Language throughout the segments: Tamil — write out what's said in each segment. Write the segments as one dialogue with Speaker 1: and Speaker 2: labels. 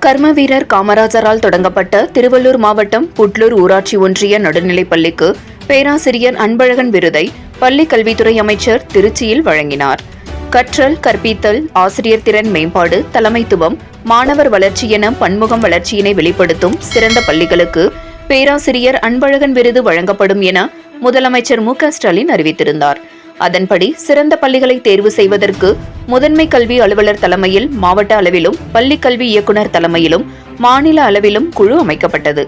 Speaker 1: கர்மவீரர் காமராஜரால் தொடங்கப்பட்ட திருவள்ளூர் மாவட்டம் புட்லூர் ஊராட்சி ஒன்றிய நடுநிலைப் பள்ளிக்கு பேராசிரியர் அன்பழகன் விருதை பள்ளிக் கல்வித்துறை அமைச்சர் திருச்சியில் வழங்கினார். கற்றல், கற்பித்தல், ஆசிரியர் திறன் மேம்பாடு, தலைமைத்துவம், மாணவர் வளர்ச்சி என பன்முகம் வளர்ச்சியினை வெளிப்படுத்தும் சிறந்த பள்ளிகளுக்கு பேராசிரியர் அன்பழகன் விருது வழங்கப்படும் என முதலமைச்சர் மு.க.ஸ்டாலின் அறிவித்திருந்தார். அதன்படி சிறந்த பள்ளிகளை தேர்வு செய்வதற்கு முதன்மை கல்வி அலுவலர் தலைமையில் மாவட்ட அளவிலும் பள்ளிக் கல்வி இயக்குநர் தலைமையிலும் மாநில அளவிலும் குழு அமைக்கப்பட்டது.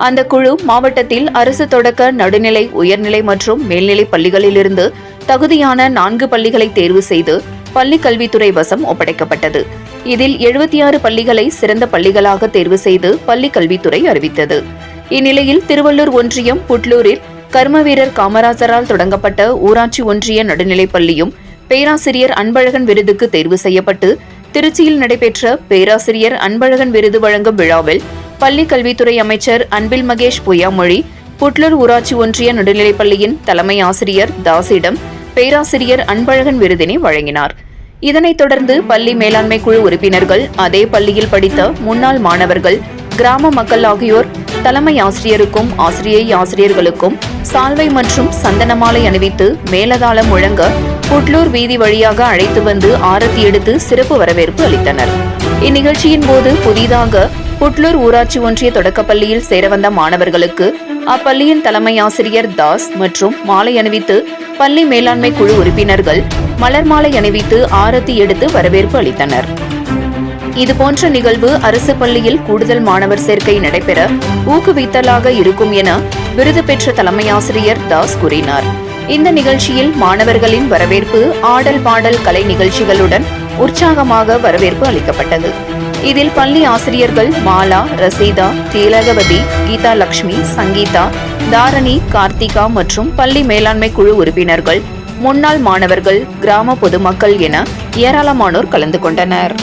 Speaker 1: அந்த குழு மாவட்டத்தில் அரசு தொடக்க, நடுநிலை, உயர்நிலை மற்றும் மேல்நிலை பள்ளிகளிலிருந்து தகுதியான 4 பள்ளிகளை தேர்வு செய்து பள்ளிக் கல்வித்துறை வசம் ஒப்படைக்கப்பட்டது. இதில் 76 பள்ளிகளை சிறந்த பள்ளிகளாக தேர்வு செய்து பள்ளிக் கல்வித்துறை அறிவித்தது. இந்நிலையில் திருவள்ளூர் ஒன்றியம் புட்லூரில் கர்மவீரர் காமராஜரால் தொடங்கப்பட்ட ஊராட்சி ஒன்றிய நடுநிலைப் பள்ளியும் பேராசிரியர் அன்பழகன் விருதுக்கு தேர்வு செய்யப்பட்டு திருச்சியில் நடைபெற்ற பேராசிரியர் அன்பழகன் விருது வழங்கும் விழாவில் பள்ளிக் கல்வித்துறை அமைச்சர் அன்பில் மகேஷ் பொய்யாமொழி புட்லூர் ஊராட்சி ஒன்றிய நடுநிலைப் பள்ளியின் தலைமை ஆசிரியர் தாஸிடம் பேராசிரியர் அன்பழகன் விருதினை வழங்கினார். இதனைத் தொடர்ந்து பள்ளி மேலாண்மை குழு உறுப்பினர்கள், அதே பள்ளியில் படித்த முன்னாள் மாணவர்கள், கிராம மக்கள் ஆகியோர் தலைமை ஆசிரியருக்கும் ஆசிரியர்களுக்கும் சால்வை மற்றும் சந்தனமாலை அணிவித்து மேலதாளம் முழங்க புட்லூர் வீதி வழியாக அழைத்து வந்து ஆரத்தி எடுத்து சிறப்பு வரவேற்பு அளித்தனர். இந்நிகழ்ச்சியின் போது புதிதாக புட்லூர் ஊராட்சி ஒன்றிய தொடக்கப்பள்ளியில் சேரவந்த மாணவர்களுக்கு அப்பள்ளியின் தலைமை ஆசிரியர் தாஸ் மற்றும் மாலை அணிவித்து பள்ளி மேலாண்மை குழு உறுப்பினர்கள் மலர் மாலை அணிவித்து ஆரத்தி எடுத்து வரவேற்பு அளித்தனர். இதுபோன்ற நிகழ்வு அரசு பள்ளியில் கூடுதல் மாணவர் சேர்க்கை நடைபெற ஊக்குவித்தலாக இருக்கும் என விருது பெற்ற தலைமை ஆசிரியர் தாஸ் கூறினார். இந்த நிகழ்ச்சியில் மாணவர்களின் வரவேற்பு, ஆடல் பாடல் கலை நிகழ்ச்சிகளுடன் உற்சாகமாக வரவேற்பு அளிக்கப்பட்டது. இதில் பள்ளி ஆசிரியர்கள் மாலா, ரசீதா, திலகவதி, கீதா லட்சுமி, சங்கீதா, தாரணி, கார்த்திகா மற்றும் பள்ளி மேலாண்மை குழு உறுப்பினர்கள், முன்னாள் மாணவர்கள், கிராம பொதுமக்கள் என ஏராளமானோர் கலந்து கொண்டனர்.